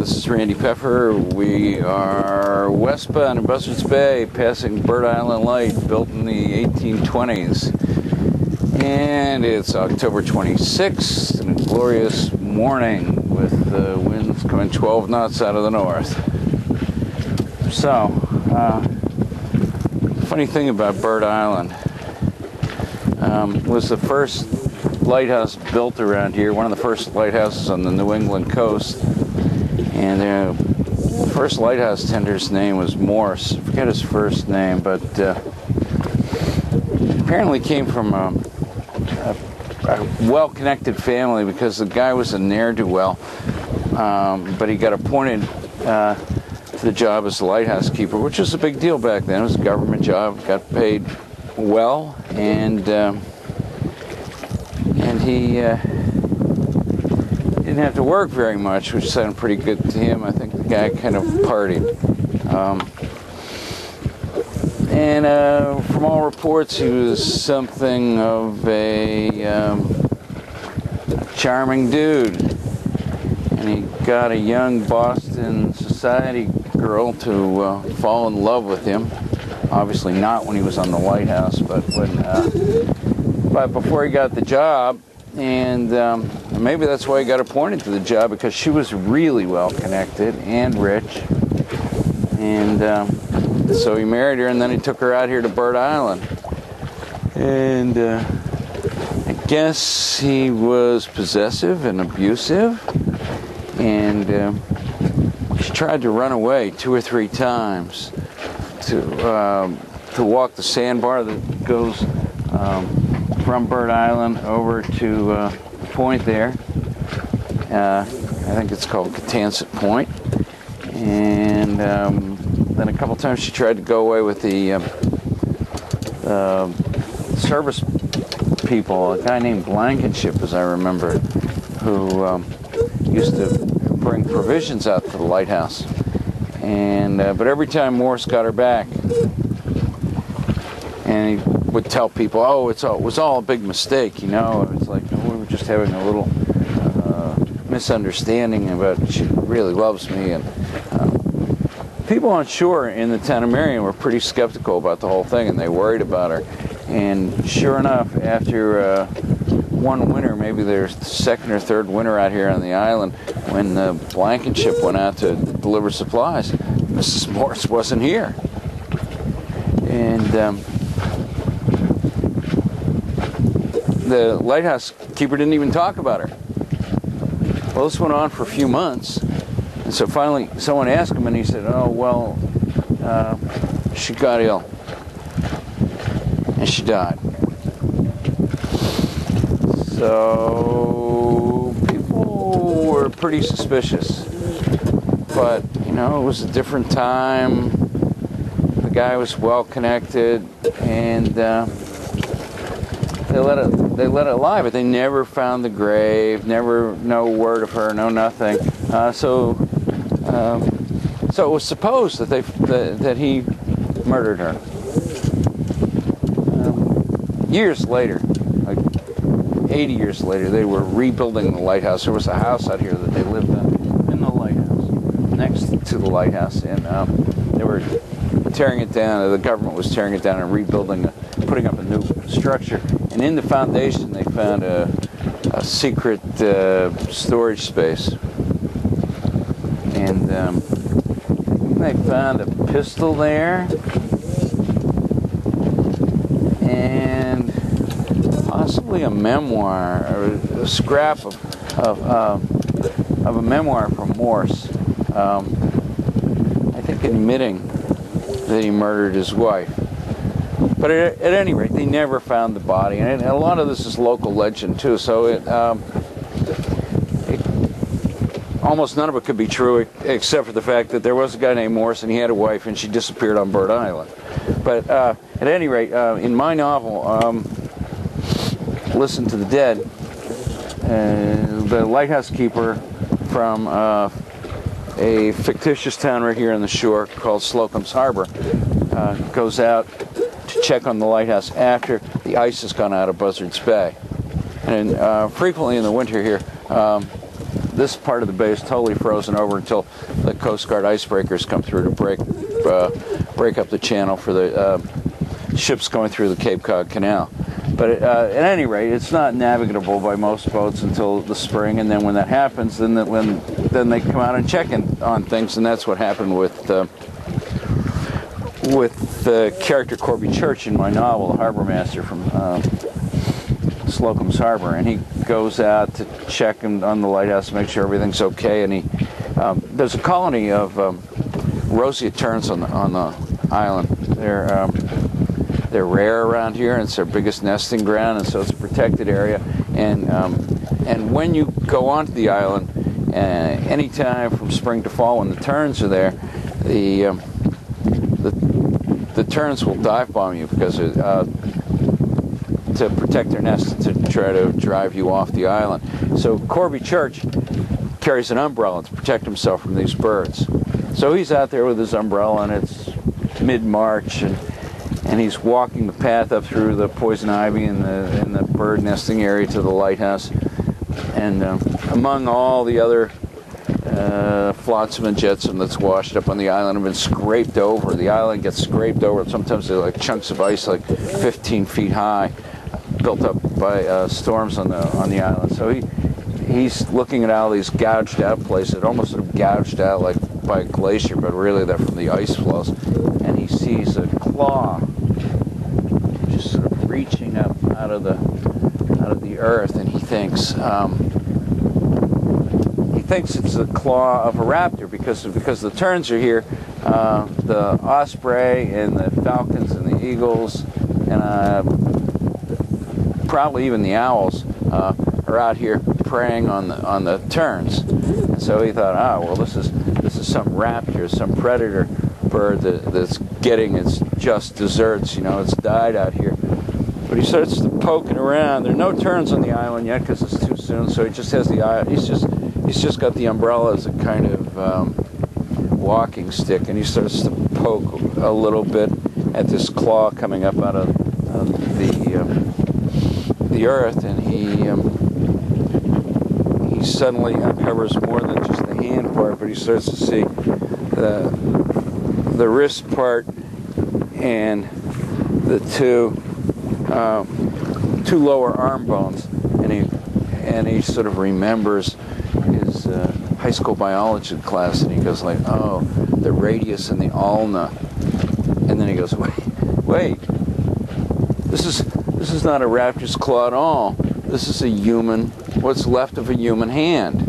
This is Randy Peffer. We are westbound in Buzzards Bay, passing Bird Island Light, built in the 1820s. And it's October 26th, and a glorious morning with the winds coming 12 knots out of the north. So, funny thing about Bird Island, was the first lighthouse built around here, one of the first lighthouses on the New England coast. And the first lighthouse tender's name was Morse. I forget his first name, but apparently came from a well-connected family, because the guy was a ne'er-do-well, but he got appointed to the job as the lighthouse keeper, which was a big deal back then. It was a government job, got paid well, and he didn't have to work very much, which sounded pretty good to him. I think the guy kind of partied. And from all reports, he was something of a charming dude. And he got a young Boston society girl to fall in love with him. Obviously not when he was on the lighthouse, but but before he got the job. And maybe that's why he got appointed to the job, because she was really well connected and rich. And so he married her, and then he took her out here to Bird Island. And I guess he was possessive and abusive. And she tried to run away 2 or 3 times to walk the sandbar that goes from Bird Island over to the point there. I think it's called Catanset Point. And then a couple times she tried to go away with the service people, a guy named Blankenship, as I remember, who used to bring provisions out to the lighthouse. And but every time Morse got her back, and he would tell people, "Oh, it was all a big mistake, you know. It's like, we were just having a little misunderstanding, but she really loves me." And people on shore in the town of Marion were pretty skeptical about the whole thing, and they worried about her. And sure enough, after one winter, maybe their second or third winter out here on the island, when the Blankenship went out to deliver supplies, Mrs. Morse wasn't here. And the lighthouse keeper didn't even talk about her. Well, this went on for a few months, and so finally someone asked him, and he said, "Oh, well, she got ill, and she died." So people were pretty suspicious, but you know, it was a different time. The guy was well connected, and they let it lie, but they never found the grave, no word of her, no nothing. So it was supposed that he murdered her. Years later, like 80 years later, they were rebuilding the lighthouse. There was a house out here that they lived in the lighthouse, next to the lighthouse, and they were tearing it down. The government was tearing it down and rebuilding, putting up a new structure. And in the foundation, they found a secret storage space. And they found a pistol there, and possibly a memoir, or a scrap of a memoir from Morse. I think admitting that he murdered his wife. But at any rate, they never found the body, and a lot of this is local legend too. So almost none of it could be true, except for the fact that there was a guy named Morse, and he had a wife, and she disappeared on Bird Island. But at any rate, in my novel, Listen to the Dead, the lighthouse keeper from a fictitious town right here on the shore called Slocum's Harbor goes out to check on the lighthouse after the ice has gone out of Buzzards Bay. And frequently in the winter here, this part of the bay is totally frozen over until the Coast Guard icebreakers come through to break up the channel for the ships going through the Cape Cod Canal. But at any rate, it's not navigable by most boats until the spring, and then when that happens, then they come out and check on things, and that's what happened with the character Corby Church in my novel, The Harbor Master, from Slocum's Harbor, and he goes out to check on the lighthouse to make sure everything's okay, and there's a colony of roseate terns on the island. They're rare around here, and it's their biggest nesting ground, and so it's a protected area. And when you go onto the island, anytime from spring to fall, when the terns are there, the terns will dive bomb you because to protect their nests, to try to drive you off the island. So Corby Church carries an umbrella to protect himself from these birds. So he's out there with his umbrella, and it's mid-March, and he's walking the path up through the poison ivy in the bird nesting area to the lighthouse. And among all the other flotsam and jetsam that's washed up on the island have been scraped over. The island gets scraped over. Sometimes they're like chunks of ice, like 15 feet high, built up by storms on the island. So he's looking at all these gouged out places, almost sort of gouged out like by a glacier, but really they're from the ice flows. And he sees a claw just sort of reaching up out of the earth, and he thinks it's the claw of a raptor because the terns are here. The osprey and the falcons and the eagles and probably even the owls are out here preying on the terns. And so he thought, well, this is some raptor, some predator bird that's getting its just desserts. It's died out here. But he starts poking around. There are no terns on the island yet because it's too soon. So he just has he's just got the umbrella as a kind of walking stick, and he starts to poke a little bit at this claw coming up out of the earth, and he suddenly uncovers more than just the hand part, but he starts to see the wrist part and the two lower arm bones, and he sort of remembers his high school biology class, and he goes like, oh, the radius and the ulna, and then he goes, wait, this is not a raptor's claw at all. This is what's left of a human hand.